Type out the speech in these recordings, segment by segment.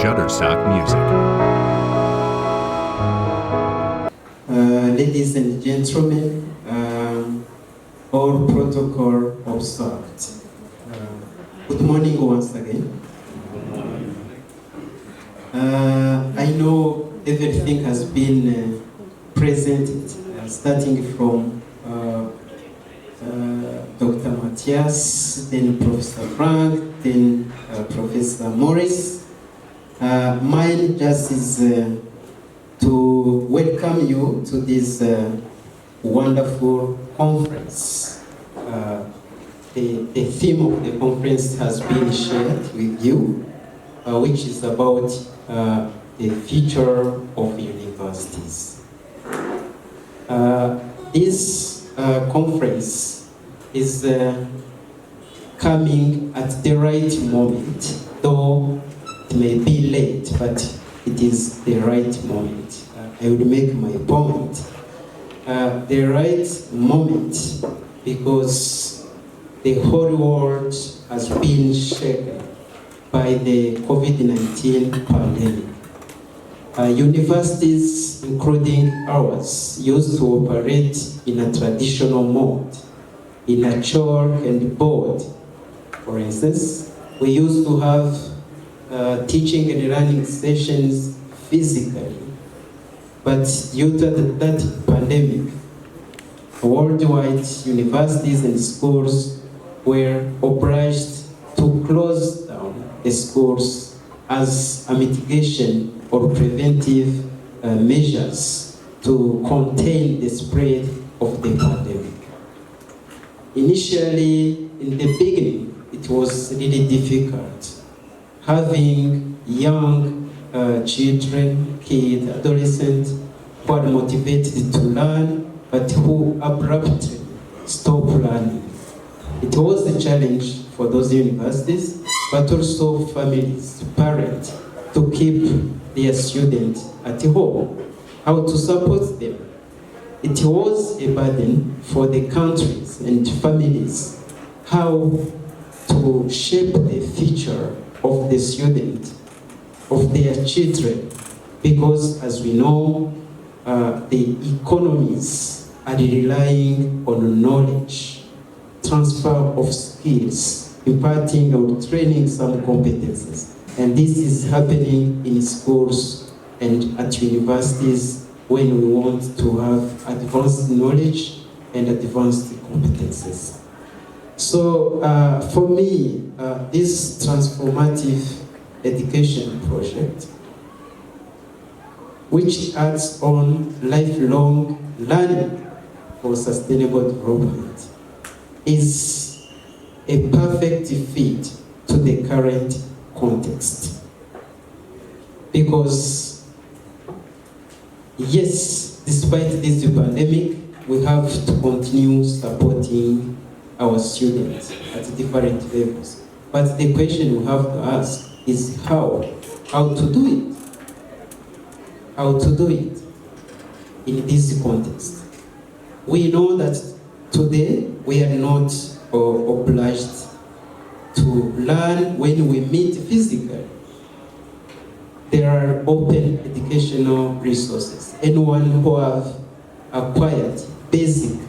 Shutterstock Music. Ladies and gentlemen, all protocol observed. Good morning once again. I know everything has been presented, starting from Dr. Matthias, then Professor Frank, then Professor Morris. Mine just is to welcome you to this wonderful conference. The theme of the conference has been shared with you, which is about the future of universities. This conference is coming at the right moment, though it may be late, but it is the right moment. I will make my point. The right moment because the whole world has been shaken by the COVID-19 pandemic. Universities, including ours, used to operate in a traditional mode, in a chalk and board. For instance, we used to have teaching and learning sessions physically, but due to that pandemic, worldwide universities and schools were obliged to close down the schools as a mitigation or preventive measures to contain the spread of the pandemic. Initially, in the beginning, it was really difficult. Having young children, kids, adolescents who are motivated to learn, but who abruptly stop learning. It was a challenge for those universities, but also families, parents, to keep their students at home, how to support them. It was a burden for the countries and families, how to shape the future of the student, of their children, because as we know, the economies are relying on knowledge, transfer of skills, imparting or training some competences. And this is happening in schools and at universities when we want to have advanced knowledge and advanced competences. So for me, this transformative education project, which adds on lifelong learning for sustainable development, is a perfect fit to the current context. Because yes, despite this pandemic, we have to continue supporting our students at different levels. But the question we have to ask is how to do it. How to do it in this context. We know that today we are not obliged to learn when we meet physically. There are open educational resources. Anyone who have acquired basic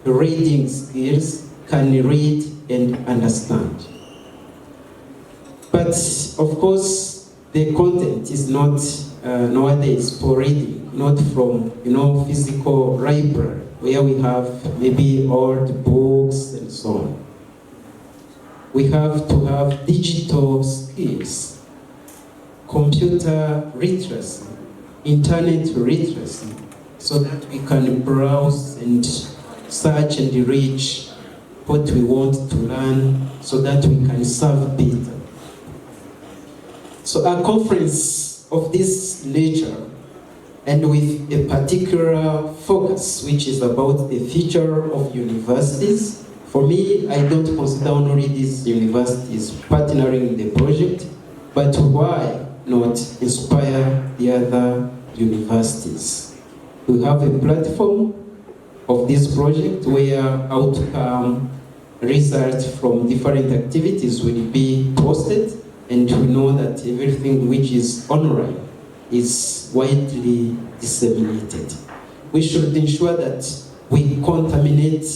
reading skills can read and understand. But of course, the content is not nowadays for reading, not from physical library where we have maybe old books and so on. We have to have digital skills, computer literacy, internet literacy, so that we can browse and search and reach what we want to learn so that we can serve better. So a conference of this nature and with a particular focus, which is about the future of universities. For me, I don't consider only these universities partnering in the project, but why not inspire the other universities? We have a platform of this project where outcome results from different activities will be posted and we know that everything which is online is widely disseminated. We should ensure that we contaminate,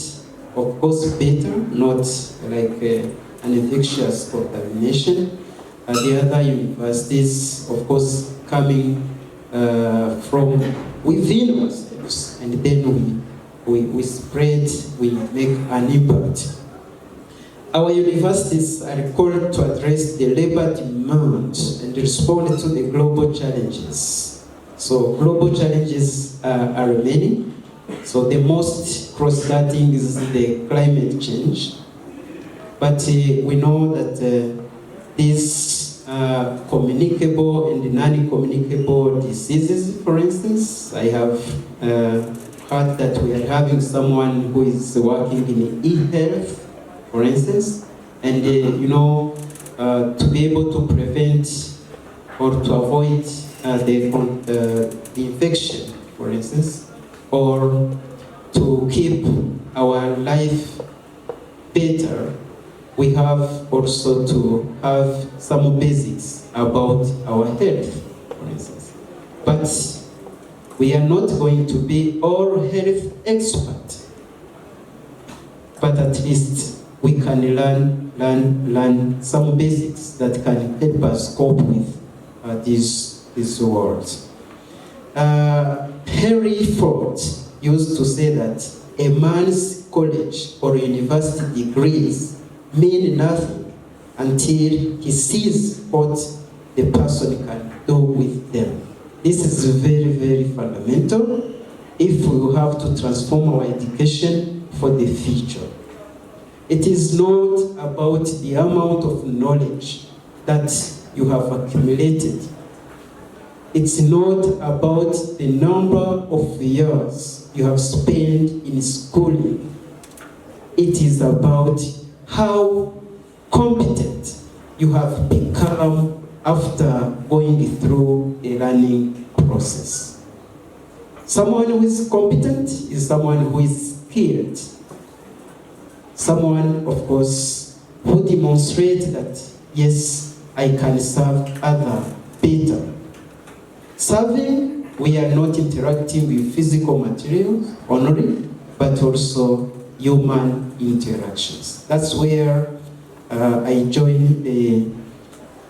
of course, better, not like an infectious contamination. The other universities, of course, coming from within ourselves, and then we spread, we make an impact. Our universities are called to address the labor demand and respond to the global challenges. So global challenges are many. So the most cross-cutting is the climate change. But we know that these communicable and non-communicable diseases, for instance, I have heard that we are having someone who is working in e-health, for instance, and to be able to prevent or to avoid the infection, for instance, or to keep our life better, we have also to have some basics about our health, for instance. But we are not going to be all health experts, but at least we can learn some basics that can help us cope with these words. Henry Ford used to say that a man's college or university degrees mean nothing until he sees what the person can do with them. This is very, very fundamental if we have to transform our education for the future. It is not about the amount of knowledge that you have accumulated. It's not about the number of years you have spent in schooling. It is about how competent you have become after going through a learning process. Someone who is competent is someone who is skilled. Someone, of course, who demonstrates that, yes, I can serve others better. Serving, we are not interacting with physical materials only, but also human interactions. That's where I join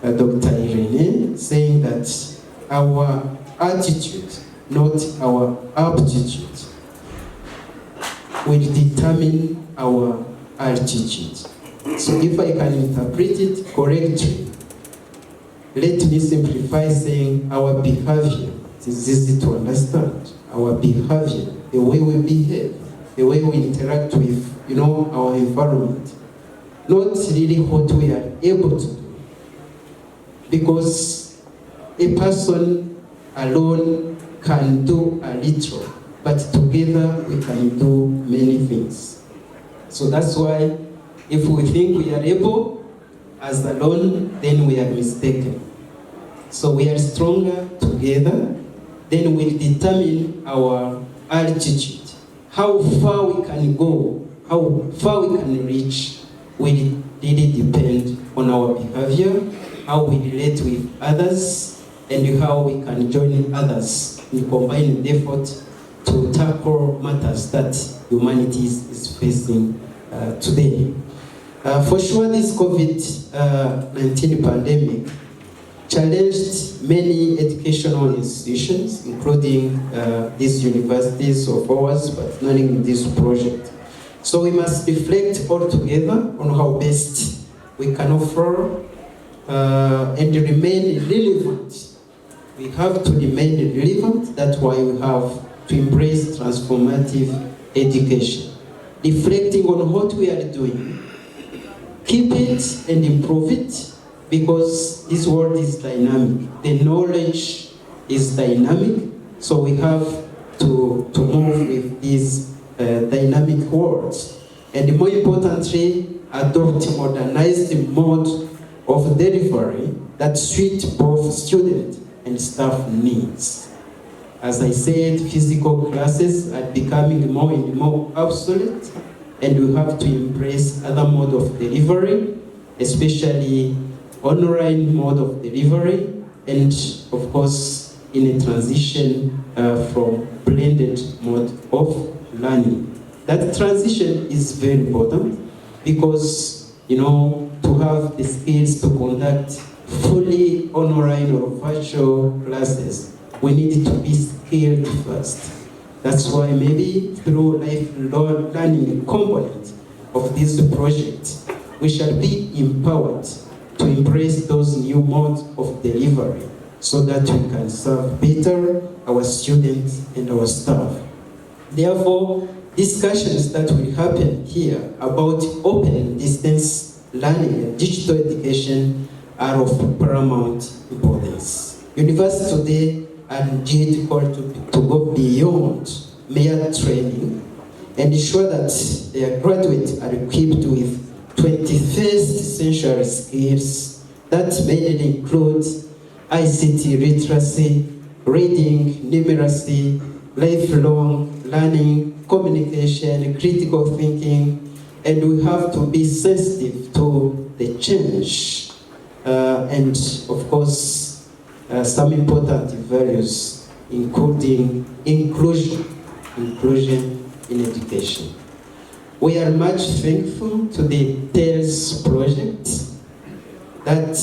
Dr. Irene, saying that our attitude, not our aptitude, will determine our altitude. So if I can interpret it correctly, let me simplify saying our behavior. It is easy to understand. Our behavior, the way we behave, the way we interact with, our environment, not really what we are able to do. Because a person alone can do a little, but together we can do many things. So that's why if we think we are able as alone, then we are mistaken. So we are stronger together, then we'll determine our altitude. How far we can go, how far we can reach, will really depend on our behavior, how we relate with others, and how we can join others in combining effort to tackle matters that humanity is facing today. For sure, this COVID-19 pandemic challenged many educational institutions, including these universities of ours, partnering in this project. So we must reflect all together on how best we can offer and remain relevant. We have to remain relevant. That's why we have to embrace transformative education. Reflecting on what we are doing, keep it and improve it, because this world is dynamic. The knowledge is dynamic, so we have to move with these dynamic worlds. And more importantly, adopt modernized mode of delivery that suit both student and staff needs. As I said, physical classes are becoming more and more obsolete, and we have to embrace other mode of delivery, especially online mode of delivery, and of course in a transition from blended mode of learning. That transition is very important because, to have the skills to conduct fully online or virtual classes, we need to be skilled first. That's why maybe through lifelong learning component of this project, we shall be empowered to embrace those new modes of delivery so that we can serve better our students and our staff. Therefore, discussions that will happen here about open distance learning and digital education are of paramount importance. Universities today are indeed called to go beyond mere training and ensure that their graduates are equipped with 21st century skills that mainly include ICT literacy, reading, numeracy, lifelong learning, communication, critical thinking, and we have to be sensitive to the change and of course some important values including inclusion in education. We are much thankful to the TALES project that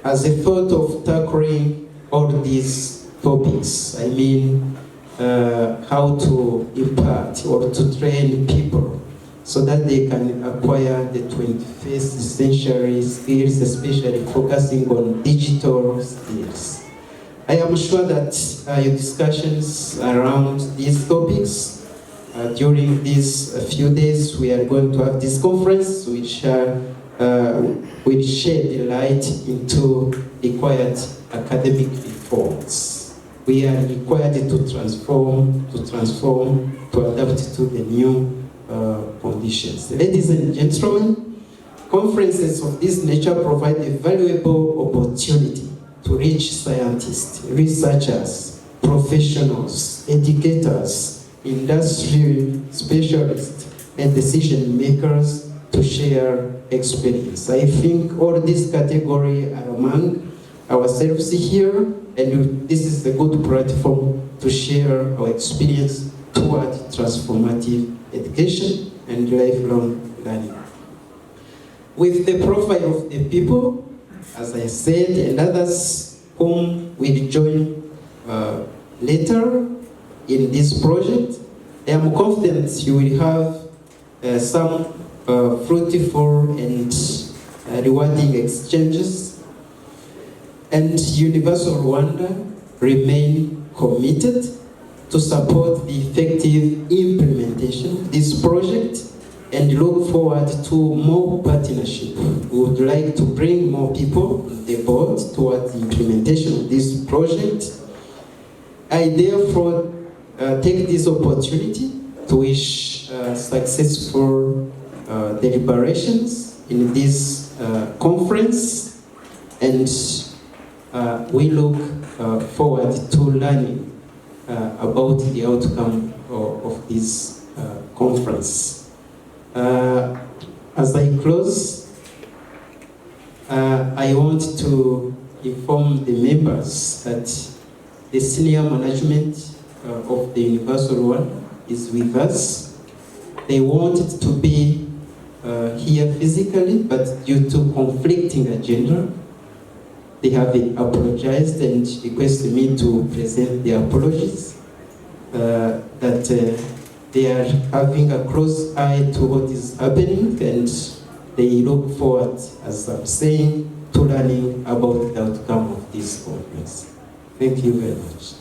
has a thought of tackling all these topics. I mean, how to impart or to train people so that they can acquire the 21st century skills, especially focusing on digital skills. I am sure that your discussions around these topics during these few days we are going to have this conference which will shed the light into required academic reforms. We are required to transform, to adapt to the new conditions. Ladies and gentlemen, conferences of this nature provide a valuable opportunity to reach scientists, researchers, professionals, educators, industry specialists, and decision makers to share experience. I think all these categories are among ourselves here, and this is a good platform to share our experience toward transformative education and lifelong learning. With the profile of the people, as I said, and others whom will join later in this project, I am confident you will have some fruitful and rewarding exchanges. And Universal Rwanda remain committed to support the effective implementation of this project and look forward to more partnership. We would like to bring more people on the board towards the implementation of this project. I therefore take this opportunity to wish successful deliberations in this conference, and we look forward to learning about the outcome of this conference. As I close, I want to inform the members that the senior management of the Universal One is with us. They wanted to be here physically, but due to conflicting agenda, they have apologized and requested me to present their apologies, that they are having a close eye to what is happening, and they look forward, as I'm saying, to learning about the outcome of this conference. Thank you very much.